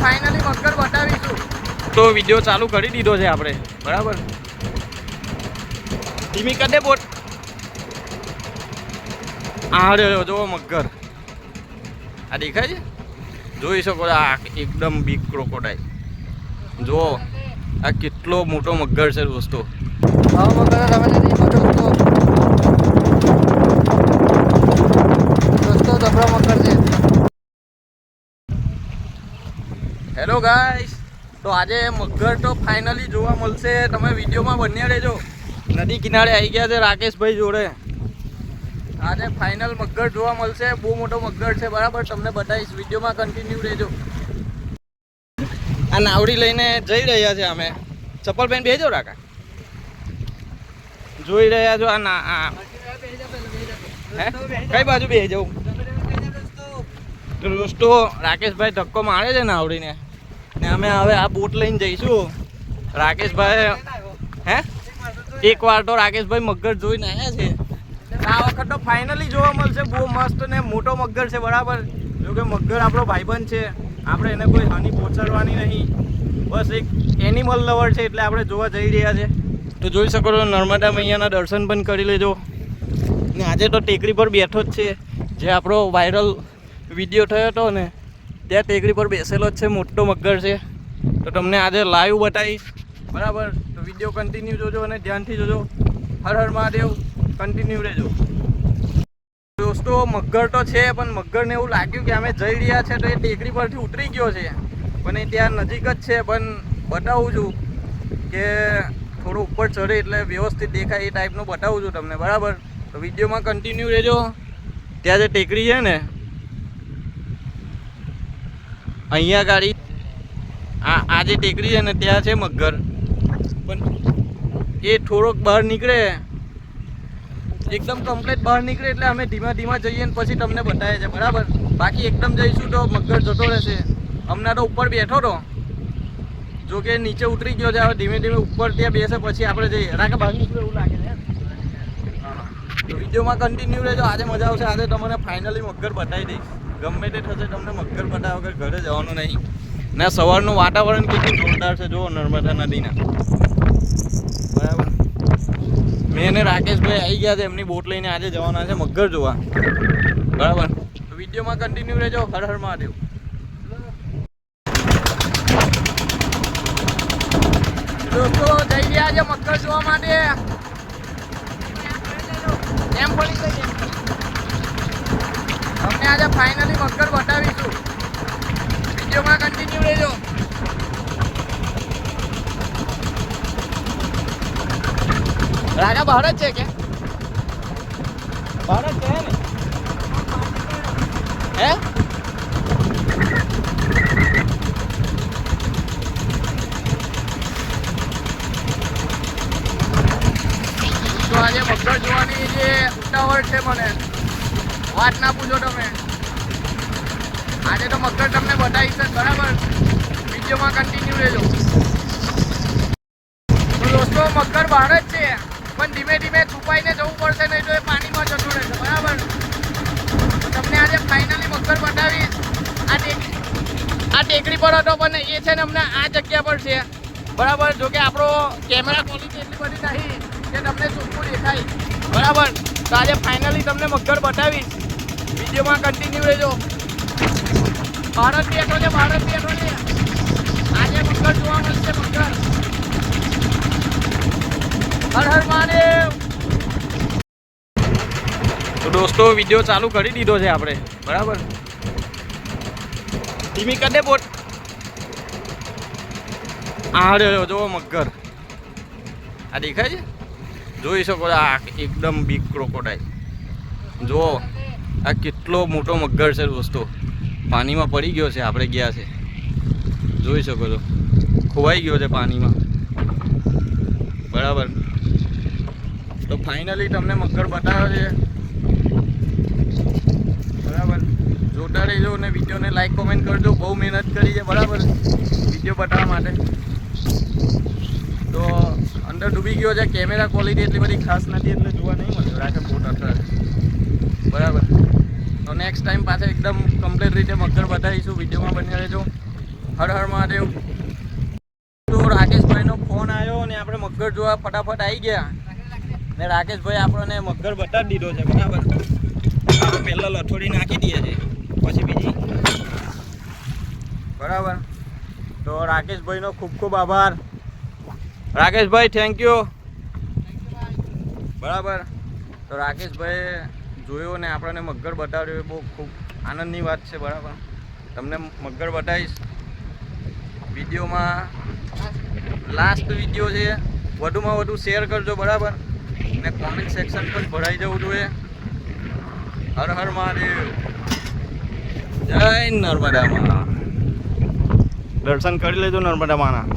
Finally મગર બતાવીશું. તો વિડીયો ચાલુ કરી દીધો છે આપણે, બરાબર. ધીમી કરી દે બોટ. આ રહ્યો જો મગર, આ દેખાય છે, જોઈ શકો છો. આ એકદમ બિગ ક્રોકોડાઇલ. જો આ કેટલો મોટો મગર છે દોસ્તો. જબરો મગર છે. હેલો ગાઈસ, તો આજે મગર તો ફાઇનલી જોવા મળશે. તમે વિડીયોમાં બન્યા રહેજો. નદી કિનારે આવી ગયા છે રાકેશભાઈ જોડે. આજે ફાઇનલ મગર જોવા મળશે. બહુ મોટો મગર છે, બરાબર. તમને બતાવીશ, વિડીયોમાં કન્ટિન્યુ રહેજો. આ નાવડી લઈને જઈ રહ્યા છે અમે. ચપ્પલ પહેન બેસજો રાકા. જોઈ રહ્યા છો આ હે કઈ બાજુ બેસી જવું દોસ્તો. રાકેશભાઈ ધક્કો મારે છે નાવડીને, ને અમે હવે આ બોટ લઈને જઈશું. રાકેશભાઈ હે એક વાર તો રાકેશભાઈ મગર જોઈને આવ્યા છે. આ વખત તો ફાઇનલી જોવા મળશે. બહુ મસ્ત ને મોટો મગર છે, બરાબર. જો કે મગર આપણો ભાઈબંધ છે, આપણે એને કોઈ હાનિ પહોંચાડવાની નહીં. બસ એક એનિમલ લવર છે, એટલે આપણે જોવા જઈ રહ્યા છે. તો જોઈ શકો છો, નર્મદા મૈયાના દર્શન પણ કરી લેજો. ને આજે તો ટેકરી પર બેઠો જ છે, જે આપણો વાયરલ વિડીયો થયો હતો ને, ત્યાં ટેકરી પર બેસેલો જ છે. મોટો મગર છે, તો તમને આજે લાઈવ બતાવીશ, બરાબર. તો વિડીયો કન્ટિન્યુ જોજો અને ધ્યાનથી જોજો. હર હર મહાદેવ. કન્ટિન્યુ રહેજો દોસ્તો. મગર તો છે, પણ મગરને એવું લાગ્યું કે અમે જઈ રહ્યા છે, તો એ ટેકરી પરથી ઉતરી ગયો છે. પણ એ ત્યાં નજીક જ છે. પણ બતાવું છું કે થોડું ઉપર ચડે એટલે વ્યવસ્થિત દેખાય એ ટાઈપનું બતાવું છું તમને, બરાબર. તો વિડીયોમાં કન્ટિન્યુ રહેજો. ત્યાં જે ટેકરી છે ને, અહીંયા ગાડી આ જે ટેકરી છે ને, ત્યાં છે મગર. પણ એ થોડોક બહાર નીકળે, એકદમ કમ્પ્લીટ બહાર નીકળે એટલે અમે ધીમા ધીમા જઈએ ને પછી તમને બતાવીએ છે, બરાબર. બાકી એકદમ જઈશું તો મગર જતો રહેશે. હમણાં તો ઉપર બેઠો હતો, જો કે નીચે ઉતરી ગયો છે. હવે ધીમે ધીમે ઉપર ત્યાં બેસે પછી આપણે જઈએ. રાકે ભાગ નીકળે એવું લાગે છે. તો વિડીયોમાં કન્ટિન્યુ રહેજો. આજે મજા આવશે. આજે તમને ફાઇનલી મગર બતાવી દઈશ. ગમે તે થશે, તમને મગર બતાવ્યા વગર ઘરે જવાનું નહીં. ને સવારનું વાતાવરણ કેટલું જોરદાર છે, જુઓ નર્મદા નદીના, બરાબર. મેં અને રાકેશભાઈ આવી ગયા છે એમની બોટ લઈને. આજે જવાના છે મગર જોવા, બરાબર. તો વિડીયોમાં કન્ટિન્યુ રહેજો. હર હર મહાદેવ. દોસ્તો જઈ રહ્યા છે મગર જોવા માટે. એમ પડી ગઈ તમને આજે ફાઇનલી મગર બતાવીશું. વિડીયોમાં કન્ટિન્યુ રહેજો. રાજા બહાર જ છે કે બહાર જ છે ને? હે તો આજે મગર જોવાની જે ઉતાવળ છે, મને વાત ના પૂછો તમે. આજે તો મગર તમને બતાવીશ જ, બરાબર. વિડીયોમાં કન્ટિન્યુ રહેજો. તો દોસ્તો મગર બહાર જ છે, પણ ધીમે ધીમે છુપાઈને જવું પડશે, નહીં તો એ પાણીમાં જતું રહેશે, બરાબર. તો તમને આજે ફાઇનલી મગર બતાવીશ. આ ટેકરી પર હતો, પણ એ છે ને અમને આ જગ્યા પર છે, બરાબર. જો કે આપણો કેમેરા ક્વોલિટી એટલી બધી નહીં કે તમને ચોખ્ખું દેખાય, બરાબર. તો આજે ફાઇનલી તમને મગર બતાવીશ. વિડીયોમાં કન્ટિન્યુ રહેજો. ભારત બેઠો છે, ભારત બેઠો છે. આજે મગર જોવા મળશે, મગર. હર હર મહાદેવ. તો દોસ્તો વિડીયો ચાલુ કરી દીધો છે આપણે, બરાબર. ધીમી કરી દે બોટ. આ રહ્યો જો મગર, આ દેખાય છે, જોઈ શકો છો. આ એકદમ બિગ ક્રોકોડાઇલ. જો આ કેટલો મોટો મગર છે દોસ્તો. પાણીમાં પડી ગયો છે, આપણે ગયા છે, જોઈ શકો છો. ખોવાઈ ગયો છે પાણીમાં, બરાબર. તો ફાઇનલી તમને મગર બતાવ્યો છે, બરાબર. જોતા રહેજો અને વિડીયોને લાઈક કોમેન્ટ કરજો. બહુ મહેનત કરી છે, બરાબર, વિડીયો બતાવવા માટે. તો અંદર ડૂબી ગયો છે. કેમેરા ક્વોલિટી એટલી બધી ખાસ નથી, એટલે જોવા નહીં મળ્યો. રાકે બોટ અથડાય, બરાબર. તો નેક્સ્ટ ટાઈમ પાછા એકદમ કમ્પ્લીટ રીતે મગર બતાવીશું. વિડીયોમાં બન્યા રહેજો. હર હર મહાદેવ. તો રાકેશભાઈનો ફોન આવ્યો ને આપણે મગર જોવા ફટાફટ આવી ગયા ને રાકેશભાઈ આપણને મગર બતાવી દીધો છે બરાબર. આપણે પહેલાં લથોડી નાખી દઈએ છીએ પછી બીજી બરાબર. તો રાકેશભાઈનો ખૂબ ખૂબ આભાર. રાકેશભાઈ થેન્ક યુ બરાબર. તો રાકેશભાઈ જોયો ને આપણને મગર બતાવ્યો એ બહુ ખૂબ આનંદની વાત છે બરાબર. તમને મગર બતાવીશ વિડીયોમાં. લાસ્ટ વિડીયો છે, વધુમાં વધુ શેર કરજો બરાબર ને કોમેન્ટ સેક્શન પણ ભરાઈ જવું જોઈએ. હર હર મહાદેવ. જય નર્મદા માં. દર્શન કરી લેજો નર્મદા માના.